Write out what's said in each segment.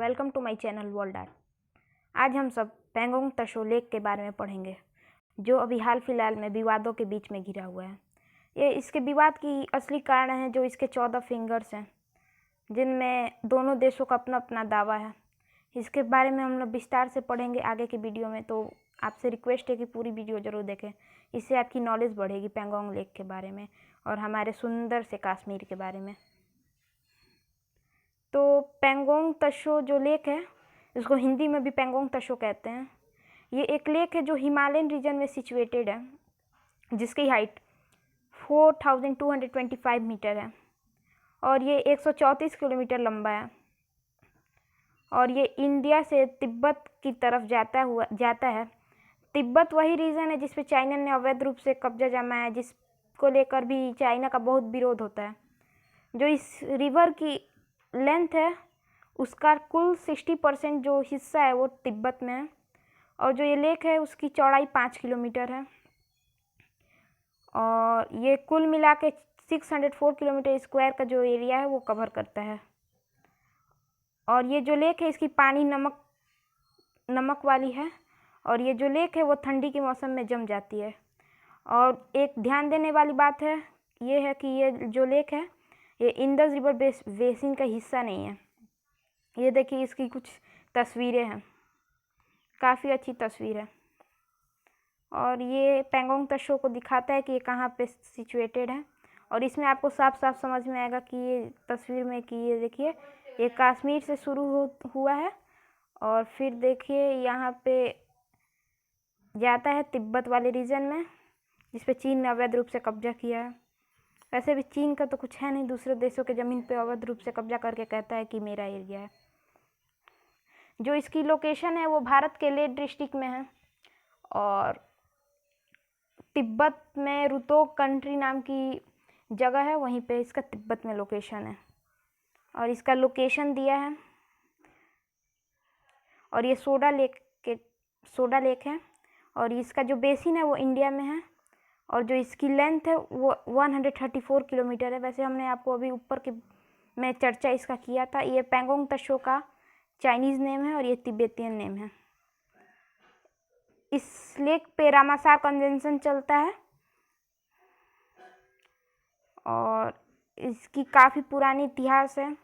Welcome to my channel world art. आज हम सब पेंगोंग तशो लेक के बारे में पढ़ेंगे, जो अभी हाल फिलहाल में विवादों के बीच में घिरा हुआ है। ये इसके विवाद की असली कारण है जो इसके 14 फिंगर्स हैं, जिनमें दोनों देशों का अपना अपना दावा है। इसके बारे में हम लोग विस्तार से पढ़ेंगे आगे की वीडियो में, तो आपसे रिक्वेस्ट है कि पूरी वीडियो ज़रूर देखें। इससे आपकी नॉलेज बढ़ेगी पेंगोंग लेक के बारे में और हमारे सुंदर से कश्मीर के बारे में। तो पेंगोंग तशो जो लेक है, इसको हिंदी में भी पेंगोंग तशो कहते हैं। ये एक लेक है जो हिमालयन रीजन में सिचुएटेड है, जिसकी हाइट 4225 मीटर है और ये 134 किलोमीटर लंबा है। और ये इंडिया से तिब्बत की तरफ जाता है। तिब्बत वही रीजन है जिस पे चाइना ने अवैध रूप से कब्जा जमाया है, जिसको लेकर भी चाइना का बहुत विरोध होता है। जो इस रिवर की लेंथ है, उसका कुल 60% जो हिस्सा है वो तिब्बत में है। और जो ये लेक है उसकी चौड़ाई 5 किलोमीटर है और ये कुल मिला के 604 किलोमीटर स्क्वायर का जो एरिया है वो कवर करता है। और ये जो लेक है इसकी पानी नमक वाली है और ये जो लेक है वो ठंडी के मौसम में जम जाती है। और एक ध्यान देने वाली बात है ये है कि ये जो लेक है ये इंडस रिवर बेसिन का हिस्सा नहीं है। ये देखिए, इसकी कुछ तस्वीरें हैं, काफ़ी अच्छी तस्वीर है और ये पेंगोंग तशो को दिखाता है कि ये कहाँ पे सिचुएटेड है। और इसमें आपको साफ साफ समझ में आएगा कि ये तस्वीर में कि ये देखिए, ये कश्मीर से शुरू हुआ है और फिर देखिए यहाँ पे जाता है तिब्बत वाले रीजन में, जिस पे चीन ने अवैध रूप से कब्जा किया है। वैसे भी चीन का तो कुछ है नहीं, दूसरे देशों के ज़मीन पे अवैध रूप से कब्जा करके कहता है कि मेरा एरिया है। जो इसकी लोकेशन है वो भारत के लेह डिस्ट्रिक्ट में है और तिब्बत में रुतोग कंट्री नाम की जगह है, वहीं पे इसका तिब्बत में लोकेशन है। और इसका लोकेशन दिया है और ये सोडा लेक है और इसका जो बेसिन है वो इंडिया में है और जो इसकी लेंथ है वो 134 किलोमीटर है। वैसे हमने आपको अभी ऊपर के में चर्चा इसका किया था। ये पेंगोंग तशो का चाइनीज़ नेम है और ये तिब्बतियन नेम है। इस लेक पे रामासार कन्वेंशन चलता है और इसकी काफ़ी पुरानी इतिहास है।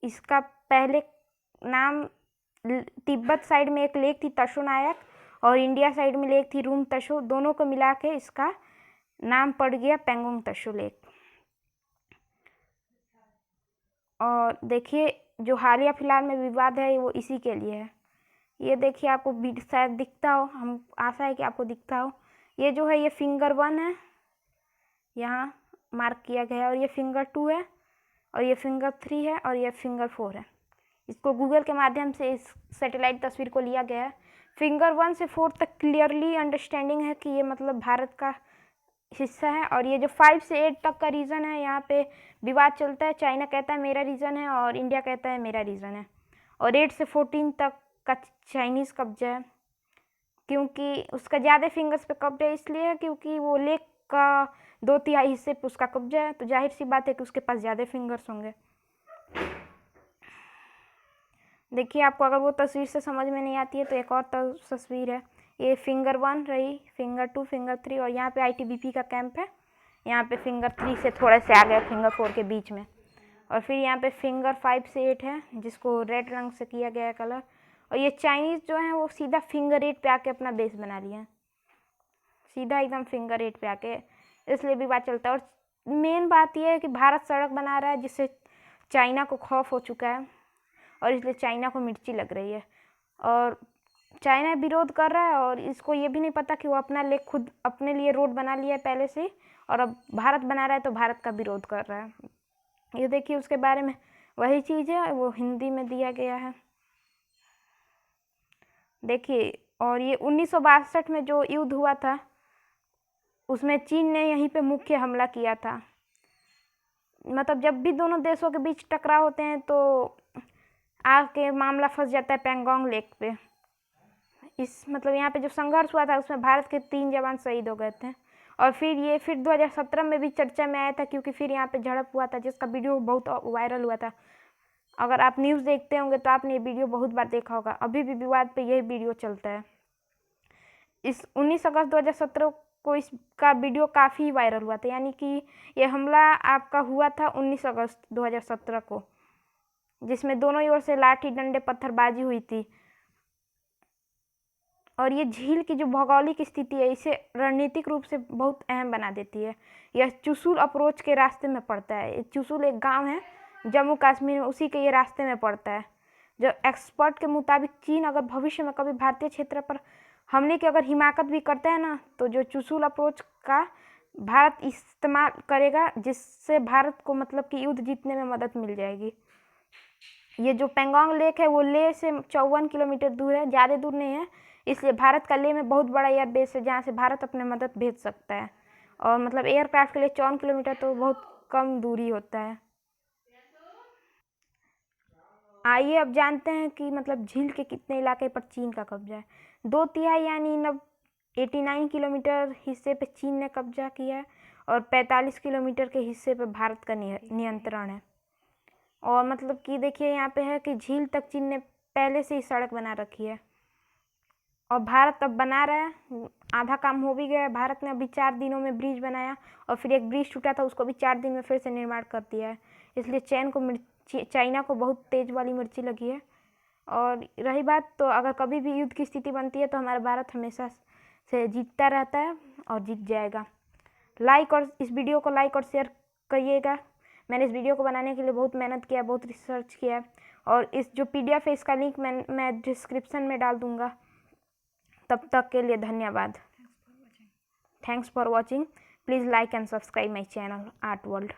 इसका पहले नाम तिब्बत साइड में एक लेक थी तशो नायक और इंडिया साइड में लेक थी रूम तशो, दोनों को मिला के इसका नाम पड़ गया पेंगोंग तशो लेक। और देखिए, जो हालिया फिलहाल में विवाद है वो इसी के लिए है। ये देखिए, आपको शायद दिखता हो, हम आशा है कि आपको दिखता हो। ये जो है ये फिंगर 1 है, यहाँ मार्क किया गया है और ये फिंगर 2 है और ये फिंगर 3 है और ये फिंगर 4 है। इसको गूगल के माध्यम से इस सैटेलाइट तस्वीर को लिया गया है। फिंगर 1 से 4 तक क्लियरली अंडरस्टैंडिंग है कि ये मतलब भारत का हिस्सा है। और ये जो 5 से 8 तक का रीजन है, यहाँ पे विवाद चलता है। चाइना कहता है मेरा रीजन है और इंडिया कहता है मेरा रीजन है। और 8 से 14 तक का चाइनीज़ कब्जा है, क्योंकि उसका ज़्यादा फिंगर्स पे कब्जा इसलिए है क्योंकि वो लेक का 2/3 हिस्से पे उसका कब्जा है, तो जाहिर सी बात है कि उसके पास ज़्यादा फिंगर्स होंगे। देखिए, आपको अगर वो तस्वीर से समझ में नहीं आती है तो एक और तस्वीर है। ये फिंगर 1 रही, फिंगर 2, फिंगर 3 और यहाँ पे आईटीबीपी का कैंप है। यहाँ पे फिंगर 3 से थोड़ा से आगे फिंगर 4 के बीच में। और फिर यहाँ पे फिंगर 5 से 8 है, जिसको रेड रंग से किया गया है कलर। और ये चाइनीज़ जो है वो सीधा फिंगर 8 पे आके अपना बेस बना लिया है, सीधा एकदम फिंगर 8 पे आके, इसलिए विवाद चलता है। और मेन बात यह है कि भारत सड़क बना रहा है जिससे चाइना को खौफ हो चुका है और इसलिए चाइना को मिर्ची लग रही है और चाइना विरोध कर रहा है। और इसको ये भी नहीं पता कि वो अपना लेक खुद अपने लिए रोड बना लिया है पहले से, और अब भारत बना रहा है तो भारत का विरोध कर रहा है। ये देखिए, उसके बारे में वही चीज़ है, वो हिंदी में दिया गया है, देखिए। और ये 1962 में जो युद्ध हुआ था उसमें चीन ने यहीं पे मुख्य हमला किया था। मतलब जब भी दोनों देशों के बीच टकराव होते हैं तो आके मामला फंस जाता है पेंगोंग लेक पे। इस मतलब यहाँ पे जो संघर्ष हुआ था उसमें भारत के 3 जवान शहीद हो गए थे। और फिर 2017 में भी चर्चा में आया था, क्योंकि फिर यहाँ पे झड़प हुआ था जिसका वीडियो बहुत वायरल हुआ था। अगर आप न्यूज़ देखते होंगे तो आपने ये वीडियो बहुत बार देखा होगा, अभी भी विवाद पे यही वीडियो चलता है। इस 19 अगस्त 2017 को इसका वीडियो काफ़ी वायरल हुआ था, यानी कि ये हमला आपका हुआ था 19 अगस्त 2017 को, जिसमें दोनों ओर से लाठी डंडे पत्थरबाजी हुई थी। और ये झील की जो भौगोलिक स्थिति है इसे रणनीतिक रूप से बहुत अहम बना देती है। यह चुशुल अप्रोच के रास्ते में पड़ता है। चुशुल एक गांव है जम्मू कश्मीर में, उसी के ये रास्ते में पड़ता है। जो एक्सपर्ट के मुताबिक चीन अगर भविष्य में कभी भारतीय क्षेत्र पर हमले की अगर हिमाकत भी करता है ना, तो जो चुशुल अप्रोच का भारत इस्तेमाल करेगा, जिससे भारत को मतलब कि युद्ध जीतने में मदद मिल जाएगी। ये जो पेंगोंग लेक है वो लेह से 54 किलोमीटर दूर है, ज़्यादा दूर नहीं है, इसलिए भारत का लेह में बहुत बड़ा एयरबेस है जहाँ से भारत अपने मदद भेज सकता है। और मतलब एयरक्राफ्ट के लिए 54 किलोमीटर तो बहुत कम दूरी होता है। आइए अब जानते हैं कि मतलब झील के कितने इलाके पर चीन का कब्जा है। 2/3 यानी 89 किलोमीटर हिस्से पे चीन ने कब्जा किया है और 45 किलोमीटर के हिस्से पे भारत का नियंत्रण है। और मतलब कि देखिए यहाँ पे है कि झील तक चीन ने पहले से ही सड़क बना रखी है और भारत अब बना रहा है। आधा काम हो भी गया है। भारत ने अभी 4 दिनों में ब्रिज बनाया और फिर एक ब्रिज टूटा था, उसको भी 4 दिन में फिर से निर्माण कर दिया है। इसलिए चाइना को बहुत तेज वाली मिर्ची लगी है। और रही बात, तो अगर कभी भी युद्ध की स्थिति बनती है तो हमारा भारत हमेशा से जीतता रहता है और जीत जाएगा। इस वीडियो को लाइक और शेयर करिएगा। मैंने इस वीडियो को बनाने के लिए बहुत मेहनत किया, बहुत रिसर्च किया, और इस जो PDF है इसका लिंक मैं डिस्क्रिप्शन में डाल दूँगा। तब तक के लिए धन्यवाद। Thanks for watching. Please like and subscribe my channel art world.